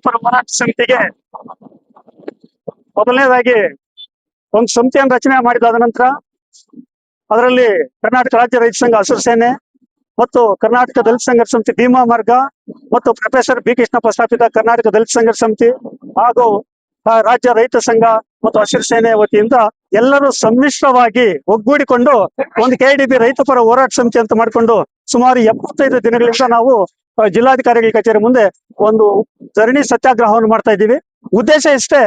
ಪರ ಹೋರಾಟ ಸಮಿತಿಗೆ ಮೊದಲನೇದಾಗಿ ಒಂದು ಸಮಿತಿಯನ್ನು ರಚನೆ ಮಾಡಿದಾದ ನಂತರ ಅದರಲ್ಲಿ ಕರ್ನಾಟಕ ರಾಜ್ಯ ರೈತ ಸಂಘ ಹಸಿರು ಸೇನೆ ಮತ್ತು ಕರ್ನಾಟಕ ದಲಿತ ಸಂಘರ್ಷ ಸಮಿತಿ ಭೀಮಾ ಮಾರ್ಗ ಮತ್ತು ಪ್ರೊಫೆಸರ್ ಬಿ ಕೃಷ್ಣಪ್ಪ ಸ್ಥಾಪಿತ ಕರ್ನಾಟಕ ದಲಿತ ಸಂಘರ್ಷ ಸಮಿತಿ ಹಾಗೂ ರಾಜ್ಯ ರೈತ ಸಂಘ ಮತ್ತು ಹಸಿರು ಸೇನೆ ವತಿಯಿಂದ ಎಲ್ಲರೂ ಸಮ್ಮಿಶ್ರವಾಗಿ ಒಗ್ಗೂಡಿಕೊಂಡು ಒಂದು ಕೆಡಿಬಿ ರೈತ ಪರ ಹೋರಾಟ ಸಮಿತಿ ಅಂತ ಮಾಡಿಕೊಂಡು ಸುಮಾರು 75 ದಿನಗಳಿಂದ ನಾವು ಜಿಲ್ಲಾಧಿಕಾರಿಗಳ ಕಚೇರಿ ಮುಂದೆ ಒಂದು ಧರಣಿ ಸತ್ಯಾಗ್ರಹವನ್ನು ಮಾಡ್ತಾ ಇದ್ದೀವಿ. ಉದ್ದೇಶ ಇಷ್ಟೇ,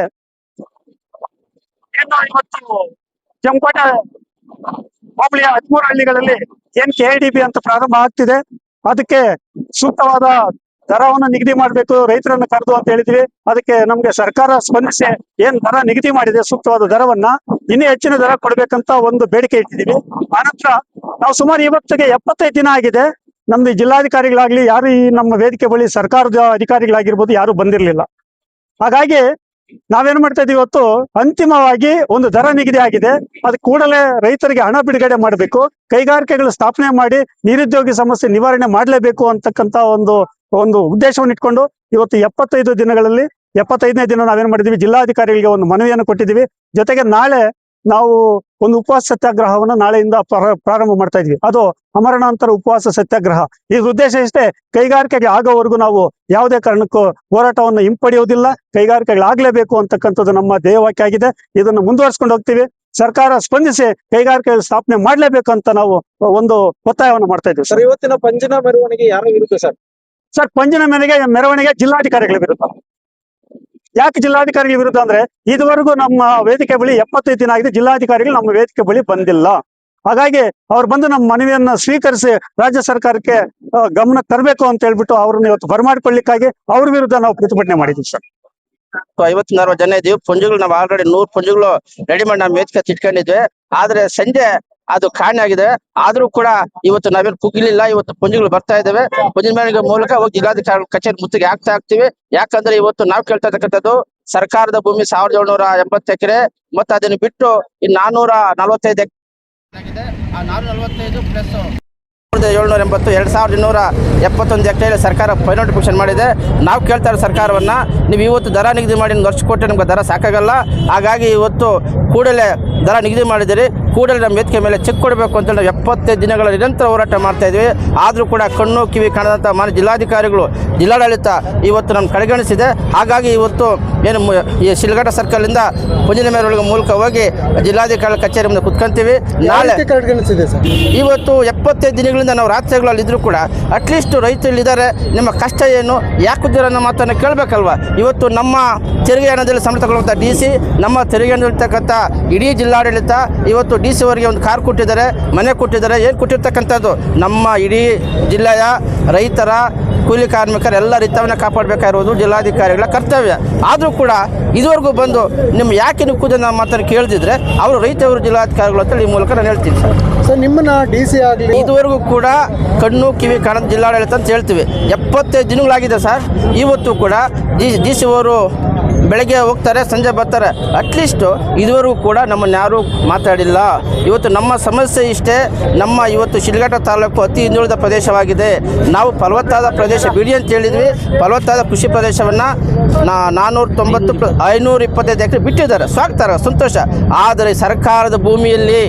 ಇವತ್ತು ಕೆಂಪೇಟೆ ಹೋಬಳಿಯ 13 ಹಳ್ಳಿಗಳಲ್ಲಿ ಏನ್ ಕೆಡಿಬಿ ಅಂತ ಪ್ರಾರಂಭ ಆಗ್ತಿದೆ, ಅದಕ್ಕೆ ಸೂಕ್ತವಾದ ದರವನ್ನು ನಿಗದಿ ಮಾಡಬೇಕು, ರೈತರನ್ನು ಕರೆದು ಅಂತ ಹೇಳಿದ್ವಿ. ಅದಕ್ಕೆ ನಮ್ಗೆ ಸರ್ಕಾರ ಸ್ಪಂದಿಸಿ ಏನ್ ದರ ನಿಗದಿ ಮಾಡಿದೆ ಸೂಕ್ತವಾದ ದರವನ್ನ ಇನ್ನೂ ಹೆಚ್ಚಿನ ದರ ಕೊಡ್ಬೇಕಂತ ಒಂದು ಬೇಡಿಕೆ ಇಟ್ಟಿದ್ದೀವಿ. ಆನಂತರ ನಾವು ಸುಮಾರು ಇವತ್ತಿಗೆ 75 ದಿನ ಆಗಿದೆ, ನಮ್ದು ಜಿಲ್ಲಾಧಿಕಾರಿಗಳಾಗ್ಲಿ ಯಾರು ಈ ನಮ್ಮ ವೇದಿಕೆ ಬಳಿ ಸರ್ಕಾರದ ಅಧಿಕಾರಿಗಳಾಗಿರ್ಬೋದು ಯಾರು ಬಂದಿರಲಿಲ್ಲ. ಹಾಗಾಗಿ ನಾವೇನ್ ಮಾಡ್ತಾ ಇದೀವಿ, ಇವತ್ತು ಅಂತಿಮವಾಗಿ ಒಂದು ದರ ನಿಗದಿ ಆಗಿದೆ, ಅದಕ್ಕೆ ಕೂಡಲೇ ರೈತರಿಗೆ ಹಣ ಬಿಡುಗಡೆ ಮಾಡಬೇಕು, ಕೈಗಾರಿಕೆಗಳು ಸ್ಥಾಪನೆ ಮಾಡಿ ನಿರುದ್ಯೋಗಿ ಸಮಸ್ಯೆ ನಿವಾರಣೆ ಮಾಡಲೇಬೇಕು ಅಂತಕ್ಕಂತ ಒಂದು ಉದ್ದೇಶವನ್ನು ಇಟ್ಕೊಂಡು ಇವತ್ತು 75 ದಿನಗಳಲ್ಲಿ 75ನೇ ದಿನ ನಾವೇನ್ ಮಾಡಿದೀವಿ, ಜಿಲ್ಲಾಧಿಕಾರಿಗಳಿಗೆ ಒಂದು ಮನವಿಯನ್ನು ಕೊಟ್ಟಿದ್ದೀವಿ. ಜೊತೆಗೆ ನಾಳೆ ನಾವು ಒಂದು ಉಪವಾಸ ಸತ್ಯಾಗ್ರಹವನ್ನು ನಾಳೆಯಿಂದ ಪ್ರಾರಂಭ ಮಾಡ್ತಾ ಇದ್ವಿ. ಅದು ಅಮರಣಾಂತರ ಉಪವಾಸ ಸತ್ಯಾಗ್ರಹ. ಇದ್ರ ಉದ್ದೇಶ ಇಷ್ಟೇ, ಕೈಗಾರಿಕೆಗೆ ಆಗೋವರೆಗೂ ನಾವು ಯಾವುದೇ ಕಾರಣಕ್ಕೂ ಹೋರಾಟವನ್ನು ಹಿಂಪಡೆಯುವುದಿಲ್ಲ, ಕೈಗಾರಿಕೆಗಳಾಗ್ಲೇಬೇಕು ಅಂತಕ್ಕಂಥದ್ದು ನಮ್ಮ ಧ್ಯೇಯವಾಕ್ಯ ಆಗಿದೆ. ಇದನ್ನು ಮುಂದುವರ್ಸ್ಕೊಂಡು ಹೋಗ್ತೀವಿ. ಸರ್ಕಾರ ಸ್ಪಂದಿಸಿ ಕೈಗಾರಿಕೆಗಳು ಸ್ಥಾಪನೆ ಮಾಡ್ಲೇಬೇಕು ಅಂತ ನಾವು ಒಂದು ಒತ್ತಾಯವನ್ನು ಮಾಡ್ತಾ ಇದ್ದೀವಿ. ಸರ್, ಇವತ್ತಿನ ಪಂಜಿನ ಮೆರವಣಿಗೆ ಯಾರ ವಿರುದ್ಧ ಸರ್? ಸರ್, ಪಂಜಿನ ಮೆರವಣಿಗೆ ಜಿಲ್ಲಾಧಿಕಾರಿಗಳ ವಿರುದ್ಧ. ಯಾಕೆ ಜಿಲ್ಲಾಧಿಕಾರಿಗಳ ವಿರುದ್ಧ ಅಂದ್ರೆ, ಇದುವರೆಗೂ ನಮ್ಮ ವೇದಿಕೆ ಬಳಿ 75 ದಿನ ಆಗಿದೆ, ಜಿಲ್ಲಾಧಿಕಾರಿಗಳು ನಮ್ಮ ವೇದಿಕೆ ಬಳಿ ಬಂದಿಲ್ಲ. ಹಾಗಾಗಿ ಅವ್ರು ಬಂದು ನಮ್ಮ ಮನವಿಯನ್ನ ಸ್ವೀಕರಿಸಿ ರಾಜ್ಯ ಸರ್ಕಾರಕ್ಕೆ ಗಮನ ತರಬೇಕು ಅಂತ ಹೇಳ್ಬಿಟ್ಟು ಅವ್ರನ್ನ ಇವತ್ತು ಬರಮಾಡಿಕೊಳ್ಳಿಕ್ಕಾಗಿ ಅವ್ರ ವಿರುದ್ಧ ನಾವು ಪ್ರತಿಭಟನೆ ಮಾಡಿದ್ವಿ ಸರ್. 50 ಜನ ಇದೀವಿ. ಪುಂಜುಗಳು ನಾವು ಆಲ್ರೆಡಿ 100 ಪುಂಜುಗಳು ರೆಡಿ ಮಾಡಿ ನಾವು ವೇದಿಕೆ ತಿಟ್ಕೊಂಡಿದ್ವಿ. ಆದ್ರೆ ಸಂಜೆ ಅದು ಕಾಣೆ ಆಗಿದೆ. ಆದ್ರೂ ಕೂಡ ಇವತ್ತು ನಾವೇನು ಕುಗ್ಲಿಲ್ಲ. ಇವತ್ತು ಪುಂಜುಗಳು ಬರ್ತಾ ಇದಾವೆ. ಪುಂಜಿನ ಮೆರವಣಿಗೆ ಮೂಲಕ ಹೋಗಿ ಜಿಲ್ಲಾಧಿಕಾರಿ ಕಚೇರಿ ಮುತ್ತಿಗೆ ಆಗ್ತೀವಿ. ಯಾಕಂದ್ರೆ ಇವತ್ತು ನಾವು ಕೇಳ್ತಾ ಇರ್ತಕ್ಕಂಥದ್ದು ಸರ್ಕಾರದ ಭೂಮಿ 1780 ಎಕರೆ ಮತ್ತೆ ಅದನ್ನು ಬಿಟ್ಟು ಇನ್ನು 445 ಎಕರೆ ಆಗಿದೆ. ಆ 445 ಪ್ಲಸ್ 1780 2271 ಎಕರೆ ಸರ್ಕಾರ ಫೈನೋಟಿಫಿಕೇಶನ್ ಮಾಡಿದೆ. ನಾವು ಕೇಳ್ತಾ ಇರೋ ಸರ್ಕಾರವನ್ನ, ನೀವು ಇವತ್ತು ದರ ನಿಗದಿ ಮಾಡಿ ವರ್ಷ ಕೊಟ್ಟರೆ ನಮ್ಗೆ ದರ ಸಾಕಾಗಲ್ಲ. ಹಾಗಾಗಿ ಇವತ್ತು ಕೂಡಲೇ ದರ ನಿಗದಿ ಮಾಡಿದಿರಿ, ಕೂಡಲೇ ನಮ್ಮ ವೇದಿಕೆ ಮೇಲೆ ಚೆಕ್ ಕೊಡಬೇಕು ಅಂತೇಳಿ ನಾವು 75 ದಿನಗಳ ನಿರಂತರ ಹೋರಾಟ ಮಾಡ್ತಾ ಇದ್ವಿ. ಆದರೂ ಕೂಡ ಕಣ್ಣು ಕಿವಿ ಕಾಣದಂಥ ಮಾನ್ಯ ಜಿಲ್ಲಾಧಿಕಾರಿಗಳು, ಜಿಲ್ಲಾಡಳಿತ ಇವತ್ತು ನಮ್ಮ ಕಡೆಗಣಿಸಿದೆ. ಹಾಗಾಗಿ ಇವತ್ತು ಏನು ಈ ಶಿಲ್ಘಟ್ಟ ಸರ್ಕಲಿಂದ ಪುಂಜಿನ ಮೆರವಣಿಗೆ ಮೂಲಕ ಹೋಗಿ ಜಿಲ್ಲಾಧಿಕಾರಿ ಕಚೇರಿ ಮುಂದೆ ಕುತ್ಕೊಂತೀವಿ. ನಾಳೆ ಇವತ್ತು 75 ದಿನಗಳಿಂದ ನಾವು ರಾತ್ರಿಗಳಲ್ಲಿ ಇದ್ರೂ ಕೂಡ ಅಟ್ಲೀಸ್ಟ್ ರೈತರಿದ್ದಾರೆ, ನಿಮ್ಮ ಕಷ್ಟ ಏನು, ಯಾಕಿದ್ದೀರ ಅನ್ನೋ ಮಾತನ್ನು ಕೇಳಬೇಕಲ್ವ. ಇವತ್ತು ನಮ್ಮ ತೆರಿಗೆ ಹಣದಲ್ಲಿ ಸಂಬಳ ತಗೊಳ್ಳುವಂಥ DC, ನಮ್ಮ ತೆರಿಗೆ ಹಣದಲ್ಲಿರ್ತಕ್ಕಂಥ ಇಡೀ ಜಿಲ್ಲಾಡಳಿತ ಇವತ್ತು DC ಅವರಿಗೆ ಒಂದು ಕಾರ್ ಕೊಟ್ಟಿದ್ದಾರೆ, ಮನೆ ಕೊಟ್ಟಿದ್ದಾರೆ. ಏನು ಕೊಟ್ಟಿರ್ತಕ್ಕಂಥದ್ದು ನಮ್ಮ ಇಡೀ ಜಿಲ್ಲೆಯ ರೈತರ, ಕೂಲಿ ಕಾರ್ಮಿಕರ ಎಲ್ಲ ಹಿತವನ್ನು ಕಾಪಾಡಬೇಕಾಗಿರುವುದು ಜಿಲ್ಲಾಧಿಕಾರಿಗಳ ಕರ್ತವ್ಯ. ಆದರೂ ಕೂಡ ಇದುವರೆಗೂ ಬಂದು ನಿಮ್ಮ ಯಾಕೆ ನೀವು ಕೂದ ನಮ್ಮ ಮಾತನ್ನು ಕೇಳ್ದಿದ್ರೆ ಅವರು ರೈತವರು ಜಿಲ್ಲಾಧಿಕಾರಿಗಳು ಅಂತ ಈ ಮೂಲಕ ನಾನು ಹೇಳ್ತೀನಿ ಸರ್. ನಿಮ್ಮನ್ನ DC ಆಗಲಿ ಇದುವರೆಗೂ ಕೂಡ ಕಣ್ಣು ಕಿವಿ ಕಾಣದ ಜಿಲ್ಲಾಡಳಿತ ಅಂತ ಹೇಳ್ತೀವಿ. 75 ದಿನಗಳಾಗಿದೆ ಸರ್. ಇವತ್ತು ಕೂಡ DC ಅವರು ಬೆಳಗ್ಗೆ ಹೋಗ್ತಾರೆ, ಸಂಜೆ ಬರ್ತಾರೆ. ಅಟ್ಲೀಸ್ಟ್ ಇದುವರೆಗೂ ಕೂಡ ನಮ್ಮನ್ನು ಯಾರೂ ಮಾತಾಡಿಲ್ಲ. ಇವತ್ತು ನಮ್ಮ ಸಮಸ್ಯೆ ಇಷ್ಟೇ. ನಮ್ಮ ಇವತ್ತು ಶಿಲ್ಘಟ್ಟ ತಾಲೂಕು ಅತಿ ಹಿಂದುಳಿದ ಪ್ರದೇಶವಾಗಿದೆ. ನಾವು ಫಲವತ್ತಾದ ಪ್ರದೇಶ ಬಿಡಿ ಅಂತ ಹೇಳಿದ್ವಿ. ಫಲವತ್ತಾದ ಕೃಷಿ ಪ್ರದೇಶವನ್ನು 490 525 ಎಕರೆ ಬಿಟ್ಟಿದ್ದಾರೆ, ಸಾಕ್ತಾರೆ, ಸಂತೋಷ. ಆದರೆ ಸರ್ಕಾರದ ಭೂಮಿಯಲ್ಲಿ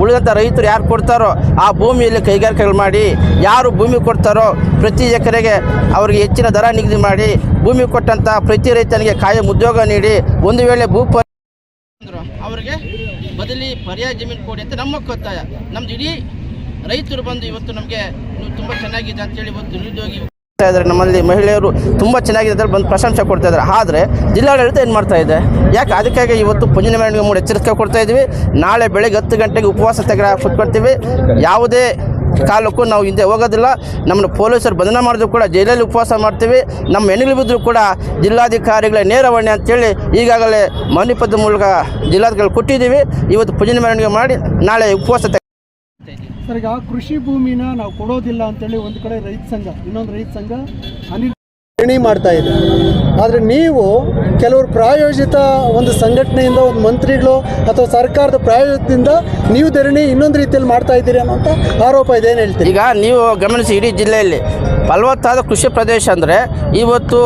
ಉಳಿದಂಥ ರೈತರು ಯಾರು ಕೊಡ್ತಾರೋ ಆ ಭೂಮಿಯಲ್ಲಿ ಕೈಗಾರಿಕೆಗಳು ಮಾಡಿ, ಯಾರು ಭೂಮಿ ಕೊಡ್ತಾರೋ ಪ್ರತಿ ಎಕರೆಗೆ ಅವರಿಗೆ ಹೆಚ್ಚಿನ ದರ ನಿಗದಿ ಮಾಡಿ, ಭೂಮಿ ಕೊಟ್ಟಂಥ ಪ್ರತಿ ರೈತನಿಗೆ ಕಾಯಂ ಉದ್ಯೋಗ ನೀಡಿ, ಒಂದು ವೇಳೆ ಅವರಿಗೆ ಬದಲಿ ಪರ್ಯಾಯ ಜಮೀನು ಕೊಡಿ ಅಂತ ನಮ್ಮ ಒತ್ತಾಯ. ನಮ್ದು ಇಡೀ ರೈತರು ಬಂದು ಇವತ್ತು ನಮಗೆ ನೀವು ತುಂಬ ಚೆನ್ನಾಗಿದೆ ಅಂತೇಳಿ ಇವತ್ತು ನಿರುದ್ಯೋಗಿ ಇದ್ದಾರೆ. ನಮ್ಮಲ್ಲಿ ಮಹಿಳೆಯರು ತುಂಬ ಚೆನ್ನಾಗಿದೆ ಅಂತ ಬಂದು ಪ್ರಶಂಸೆ ಕೊಡ್ತಾ ಇದ್ದಾರೆ. ಆದರೆ ಜಿಲ್ಲಾಡಳಿತ ಏನು ಮಾಡ್ತಾ ಇದೆ? ಯಾಕೆ? ಅದಕ್ಕಾಗಿ ಇವತ್ತು ಪುಂಜಿನ ಮೆರವಣಿಗೆ ಮೂಡಿ ಎಚ್ಚರಿಕೆ ಕೊಡ್ತಾ ಇದ್ವಿ. ನಾಳೆ ಬೆಳಗ್ಗೆ 10 ಗಂಟೆಗೆ ಉಪವಾಸ ಸತ್ಯಾಗ್ರಹ ಕೂತ್ಕೊಳ್ತೀವಿ. ಯಾವುದೇ ಕಾಲಕ್ಕೂ ನಾವು ಹಿಂದೆ ಹೋಗೋದಿಲ್ಲ. ನಮ್ಮನ್ನು ಪೊಲೀಸರು ಬಂಧನ ಮಾಡಿದ್ರು ಕೂಡ ಜೈಲಲ್ಲಿ ಉಪವಾಸ ಮಾಡ್ತೀವಿ. ನಮ್ಮ ಹೆಣ್ಣಿಗೆ ಬಿದ್ದರೂ ಕೂಡ ಜಿಲ್ಲಾಧಿಕಾರಿಗಳ ನೇರವಾಣಿ ಅಂತೇಳಿ ಈಗಾಗಲೇ ಮನವಿ ಪತ್ರದ ಮೂಲಕ ಜಿಲ್ಲಾಧಿಕಾರಿಗಳು ಕೊಟ್ಟಿದ್ದೀವಿ. ಇವತ್ತು ಪುಂಜಿನ ಮೆರವಣಿಗೆ ಮಾಡಿ ನಾಳೆ ಉಪವಾಸ. ಸರ್, ಈಗ ಕೃಷಿ ಭೂಮಿನ ನಾವು ಕೊಡೋದಿಲ್ಲ ಅಂತೇಳಿ ಒಂದು ಕಡೆ ರೈತ ಸಂಘ, ಇನ್ನೊಂದು ರೈತ ಸಂಘ ಧರಣಿ ಮಾಡ್ತಾ ಇದೆ. ಆದರೆ ನೀವು ಕೆಲವರು ಪ್ರಾಯೋಜಿತ ಒಂದು ಸಂಘಟನೆಯಿಂದ, ಒಂದು ಮಂತ್ರಿಗಳು ಅಥವಾ ಸರ್ಕಾರದ ಪ್ರಾಯೋಜಿತದಿಂದ ನೀವು ಧರಣಿ ಇನ್ನೊಂದು ರೀತಿಯಲ್ಲಿ ಮಾಡ್ತಾ ಇದ್ದೀರಿ ಅನ್ನೋಂಥ ಆರೋಪ ಇದೆ. ಏನು ಹೇಳ್ತೀರಿ? ಈಗ ನೀವು ಗಮನಿಸಿ, ಇಡೀ ಜಿಲ್ಲೆಯಲ್ಲಿ ಫಲವತ್ತಾದ ಕೃಷಿ ಪ್ರದೇಶ ಅಂದರೆ ಇವತ್ತು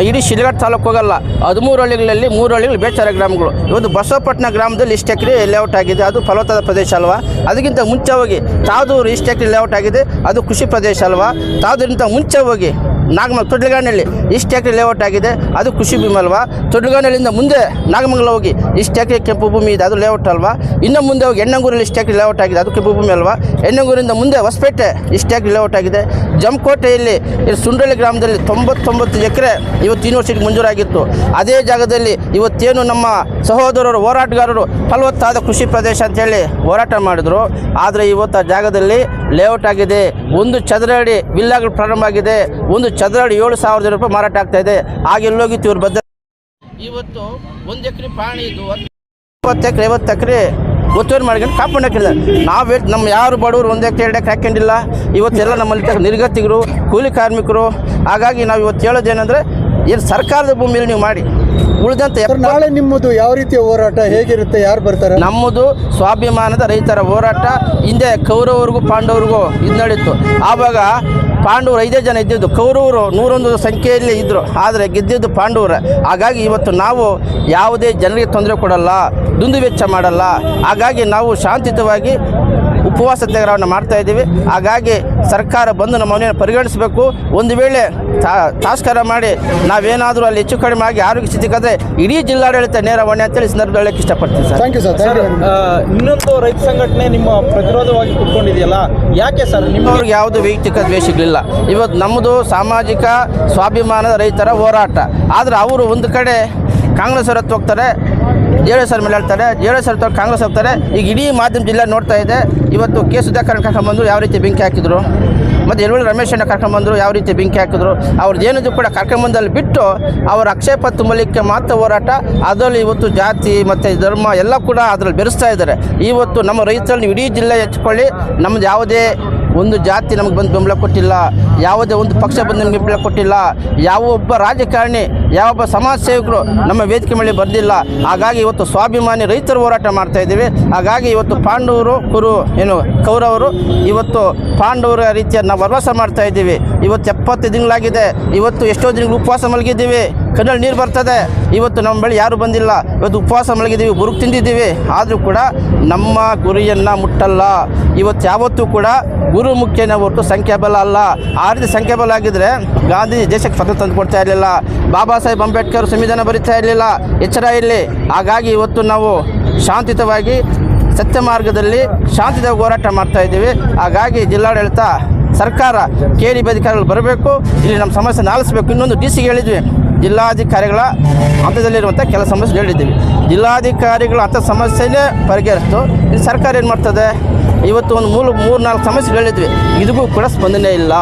ಇಡೀ ಶಿಲ್ಘಟ್ಟ ತಾಲೂಕು ಹೋಗಲ್ಲ, 13 ಹಳ್ಳಿಗಳಲ್ಲಿ 3 ಹಳ್ಳಿಗಳು ಬೇಚಾರ ಗ್ರಾಮಗಳು. ಇವತ್ತು ಬಸವಪಟ್ಟಣ ಗ್ರಾಮದಲ್ಲಿ ಇಷ್ಟು ಎಕರೆ ಲೇಔಟ್ ಆಗಿದೆ, ಅದು ಫಲವತ್ತಾದ ಪ್ರದೇಶ ಅಲ್ವಾ? ಅದಕ್ಕಿಂತ ಮುಂಚೆ ಹೋಗಿ ತಾವದೂರು ಇಷ್ಟು ಎಕರೆ ಲೇಔಟ್ ಆಗಿದೆ, ಅದು ಕೃಷಿ ಪ್ರದೇಶ ಅಲ್ವಾ? ತಾವದೂರಿಗಿಂತ ಮುಂಚೆ ಹೋಗಿ ನಾಗಮಂಗಲ ತೊಡ್ಲಗಾನಹಳ್ಳಿ ಇಷ್ಟು ಎಕರೆ ಲೇಔಟ್ ಆಗಿದೆ, ಅದು ಕೃಷಿ ಭೂಮಿ ಅಲ್ವಾ? ತೊಡ್ಲಗಾನಹಳ್ಳಿಯಿಂದ ಮುಂದೆ ನಾಗಮಂಗಲ ಹೋಗಿ ಇಷ್ಟು ಎಕರೆ ಕೆಂಪು ಭೂಮಿ ಇದೆ, ಅದು ಲೇಔಟ್ ಅಲ್ವಾ? ಇನ್ನು ಮುಂದೆ ಹೋಗಿ ಎಣ್ಣಂಗೂರಲ್ಲಿ ಇಷ್ಟು ಎಕರೆ ಲೇಔಟ್ ಆಗಿದೆ, ಅದು ಕೆಂಪು ಭೂಮಿ ಅಲ್ವಾ? ಎಣ್ಣಂಗೂರಿಂದ ಮುಂದೆ ಹೊಸಪೇಟೆ ಇಷ್ಟು ಎಕರೆ ಲೇಔಟ್ ಆಗಿದೆ. ಜಮಕೋಟೆಯಲ್ಲಿ ಸುಂಡ್ರಳ್ಳಿ ಗ್ರಾಮದಲ್ಲಿ 99 ಎಕರೆ ಇವತ್ತು ಯೂನಿವರ್ಸಿಟಿಗೆ ಮಂಜೂರಾಗಿತ್ತು. ಅದೇ ಜಾಗದಲ್ಲಿ ಇವತ್ತೇನು ನಮ್ಮ ಸಹೋದರರು ಹೋರಾಟಗಾರರು ಫಲವತ್ತಾದ ಕೃಷಿ ಪ್ರದೇಶ ಅಂತೇಳಿ ಹೋರಾಟ ಮಾಡಿದ್ರು, ಆದರೆ ಇವತ್ತು ಆ ಜಾಗದಲ್ಲಿ ಲೇಔಟ್ ಆಗಿದೆ. ಒಂದು ಚದರ ಅಡಿ ವಿಲ್ಲಾಗಳು ಪ್ರಾರಂಭ ಆಗಿದೆ, ಒಂದು ಚದರ ಅಡಿ 7,000 ರೂಪಾಯಿ ಮಾರಾಟ ಆಗ್ತಾ ಇದೆ. ಆಗೆಲ್ಲೋಗಿತ್ತು ಇವ್ರ ಬದ್ಧ. ಇವತ್ತು 1 ಎಕರೆ ಪಾಣಿ ಇದು 20 ಎಕರೆ 50 ಎಕರೆ ಒತ್ತುವರಿ ಮಾಡ್ಕೊಂಡು ಕಾಂಪೌಂಡ್ ಹಾಕಿದ್ದಾರೆ. ನಾವು ನಮ್ಮ ಯಾರು ಬಡವರು 1 ಎಕರೆ 2 ಎಕರೆ ಹಾಕೊಂಡಿಲ್ಲ. ಇವತ್ತೆಲ್ಲ ನಮ್ಮಲ್ಲಿ ನಿರ್ಗತಿಕರು, ಕೂಲಿ ಕಾರ್ಮಿಕರು. ಹಾಗಾಗಿ ನಾವು ಇವತ್ತು ಹೇಳೋದೇನೆಂದರೆ, ಏನು ಸರ್ಕಾರದ ಭೂಮಿಯಲ್ಲಿ ನೀವು ಮಾಡಿ ಉಳಿದಂತೆ. ನಾಳೆ ನಿಮ್ಮದು ಯಾವ ರೀತಿಯ ಹೋರಾಟ ಹೇಗಿರುತ್ತೆ? ಯಾರು ಬರ್ತಾರೆ? ನಮ್ಮದು ಸ್ವಾಭಿಮಾನದ ರೈತರ ಹೋರಾಟ. ಹಿಂದೆ ಕೌರವರಿಗೂ ಪಾಂಡವರಿಗೂ ಇದು ನಡೀತು. ಆವಾಗ ಪಾಂಡವರು 5 ಜನ ಇದ್ದಿದ್ದು, ಕೌರವರು 101 ಸಂಖ್ಯೆಯಲ್ಲಿ ಇದ್ದರು, ಆದರೆ ಗೆದ್ದಿದ್ದು ಪಾಂಡವರ. ಹಾಗಾಗಿ ಇವತ್ತು ನಾವು ಯಾವುದೇ ಜನರಿಗೆ ತೊಂದರೆ ಕೊಡಲ್ಲ, ದುಂದು ವೆಚ್ಚ ಮಾಡಲ್ಲ. ಹಾಗಾಗಿ ನಾವು ಶಾಂತಿಯುತವಾಗಿ ಉಪವಾಸ ಸತ್ಯಾಗ್ರಹವನ್ನು ಮಾಡ್ತಾ ಇದ್ದೀವಿ. ಹಾಗಾಗಿ ಸರ್ಕಾರ ಬಂದು ನಮ್ಮ ಮನೆಯನ್ನು ಪರಿಗಣಿಸಬೇಕು. ಒಂದು ವೇಳೆ ತಾಸ್ಕರ ಮಾಡಿ ನಾವೇನಾದರೂ ಅಲ್ಲಿ ಹೆಚ್ಚು ಕಡಿಮೆ ಆಗಿ ಆರೋಗ್ಯ ಸ್ಥಿತಿಗಾದರೆ ಇಡೀ ಜಿಲ್ಲಾಡಳಿತ ನೇರ ಹೊಣೆ ಅಂತೇಳಿ ಸಂದರ್ಭದಲ್ಲಿ ಹೇಳಕ್ಕೆ ಇಷ್ಟಪಡ್ತೀನಿ ಸರ್. Thank you sir. ಇನ್ನೊಂದು ರೈತ ಸಂಘಟನೆ ನಿಮ್ಮ ಪ್ರತಿರೋಧವಾಗಿ ಕುತ್ಕೊಂಡಿದೆಯಲ್ಲ, ಯಾಕೆ ಸರ್? ನಿಮ್ಮವ್ರಿಗೆ ಯಾವುದು ವೈಯಕ್ತಿಕ ದ್ವೇಷಗಳಿಲ್ಲ. ಇವತ್ತು ನಮ್ಮದು ಸಾಮಾಜಿಕ ಸ್ವಾಭಿಮಾನದ ರೈತರ ಹೋರಾಟ. ಆದರೆ ಅವರು ಒಂದು ಕಡೆ ಕಾಂಗ್ರೆಸ್ ಅವ್ರ ಹತ್ತು ಹೋಗ್ತಾರೆ, JDS ಅವ್ರ ಮೇಲೆ ಹೇಳ್ತಾರೆ, JDS ಅವ್ರ ಕಾಂಗ್ರೆಸ್ ಹೋಗ್ತಾರೆ. ಈಗ ಇಡೀ ಮಾಧ್ಯಮ ಜಿಲ್ಲೆ ನೋಡ್ತಾ ಇದೆ. ಇವತ್ತು ಕೆ ಸುಧಾಕರ್ ಕರ್ಕೊಂಡ್ಬಂದು ಯಾವ ರೀತಿ ಬೆಂಕಿ ಹಾಕಿದ್ರು, ಮತ್ತು ಯಳವಳ್ಳಿ ರಮೇಶನ್ನ ಕರ್ಕೊಂಡ್ಬಂದರು, ಯಾವ ರೀತಿ ಬೆಂಕಿ ಹಾಕಿದ್ರು. ಅವ್ರದ್ದು ಏನಿದ್ರು ಕೂಡ ಕರ್ಕೊಂಬಂದಲ್ಲಿ ಬಿಟ್ಟು ಅವರ ಅಕ್ಷೇಪ ತುಂಬಲಿಕ್ಕೆ ಮಾತ್ರ ಹೋರಾಟ. ಅದರಲ್ಲಿ ಇವತ್ತು ಜಾತಿ ಮತ್ತು ಧರ್ಮ ಎಲ್ಲ ಕೂಡ ಅದರಲ್ಲಿ ಬೆರೆಸ್ತಾ ಇದ್ದಾರೆ. ಇವತ್ತು ನಮ್ಮ ರೈತರಲ್ಲಿ ಇಡೀ ಜಿಲ್ಲೆ ಹೆಚ್ಚಿಕೊಳ್ಳಿ, ನಮ್ಮದು ಯಾವುದೇ ಒಂದು ಜಾತಿ ನಮಗೆ ಬಂದು ಬೆಂಬಲ ಕೊಟ್ಟಿಲ್ಲ, ಯಾವುದೇ ಒಂದು ಪಕ್ಷ ಬಂದು ನಮಗೆ ಬೆಂಬಲ ಕೊಟ್ಟಿಲ್ಲ, ಯಾವ ಒಬ್ಬ ರಾಜಕಾರಣಿ, ಯಾವೊಬ್ಬ ಸಮಾಜ ಸೇವಕರು ನಮ್ಮ ವೇದಿಕೆ ಮೇಲೆ ಬಂದಿಲ್ಲ. ಹಾಗಾಗಿ ಇವತ್ತು ಸ್ವಾಭಿಮಾನಿ ರೈತರು ಹೋರಾಟ ಮಾಡ್ತಾ ಇದ್ದೀವಿ. ಹಾಗಾಗಿ ಇವತ್ತು ಪಾಂಡವರು ಕೌರವರು ಇವತ್ತು ಪಾಂಡವರ ರೀತಿಯ ನಾವು ವನವಾಸ ಮಾಡ್ತಾ ಇದ್ದೀವಿ. ಇವತ್ತು 70 ದಿನಗಳಾಗಿದೆ. ಇವತ್ತು ಎಷ್ಟೋ ದಿನಗಳು ಉಪವಾಸ ಮಲಗಿದ್ದೀವಿ, ಕಣ್ಣಲ್ಲಿ ನೀರು ಬರ್ತದೆ. ಇವತ್ತು ನಮ್ಮ ಬಳಿ ಯಾರು ಬಂದಿಲ್ಲ. ಇವತ್ತು ಉಪವಾಸ ಮಲಗಿದ್ದೀವಿ, ಬುರುಕು ತಿಂದಿದ್ದೀವಿ. ಆದರೂ ಕೂಡ ನಮ್ಮ ಗುರಿಯನ್ನು ಮುಟ್ಟಲ್ಲ. ಇವತ್ತು ಯಾವತ್ತೂ ಕೂಡ ಗುರು ಮುಖ್ಯನೇ ಹೊರತು ಸಂಖ್ಯಾಬಲ ಅಲ್ಲ. ಆ ರೀತಿ ಸಂಖ್ಯಾಬಲ ಆಗಿದ್ದರೆ ಗಾಂಧಿ ದೇಶಕ್ಕೆ ಸ್ವಾತಂತ್ರ್ಯ ತಂದು ಕೊಡ್ತಾ ಇರಲಿಲ್ಲ, ಬಾಬಾ ಸಾಹೇಬ್ ಅಂಬೇಡ್ಕರ್ ಸಂವಿಧಾನ ಬರೀತಾ ಇರಲಿಲ್ಲ. ಎಚ್ಚರ ಇಲ್ಲಿ. ಹಾಗಾಗಿ ಇವತ್ತು ನಾವು ಶಾಂತಿಯುತವಾಗಿ ಸತ್ಯ ಮಾರ್ಗದಲ್ಲಿ ಶಾಂತಿಯುತವಾಗಿ ಹೋರಾಟ ಮಾಡ್ತಾ ಇದ್ದೀವಿ. ಹಾಗಾಗಿ ಜಿಲ್ಲಾಡಳಿತ, ಸರ್ಕಾರ, KDB ಅಧಿಕಾರಿಗಳು ಬರಬೇಕು, ಇಲ್ಲಿ ನಮ್ಮ ಸಮಸ್ಯೆ ಆಲಿಸಬೇಕು. ಇನ್ನೊಂದು DC ಹೇಳಿದ್ವಿ, ಜಿಲ್ಲಾಧಿಕಾರಿಗಳ ಹಂತದಲ್ಲಿರುವಂಥ ಕೆಲ ಸಮಸ್ಯೆ ಹೇಳಿದ್ದೀವಿ. ಜಿಲ್ಲಾಧಿಕಾರಿಗಳ ಅಂಥ ಸಮಸ್ಯೆನೇ ಪರಿಹರಿಸ್ತು. ಇಲ್ಲಿ ಸರ್ಕಾರ ಏನು ಮಾಡ್ತದೆ? ಇವತ್ತು ಒಂದು 3-4 ಸಮಸ್ಯೆ ಹೇಳಿದ್ವಿ, ಇದಕ್ಕೂ ಕೂಡ ಸ್ಪಂದನೆ ಇಲ್ಲ.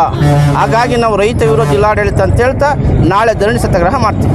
ಹಾಗಾಗಿ ನಾವು ರೈತ ವಿರೋಧ ಜಿಲ್ಲಾಡಳಿತ ಅಂತ ಹೇಳ್ತಾ ನಾಳೆ ಧರಣಿ ಸತ್ಯಾಗ್ರಹ ಮಾಡ್ತೀವಿ.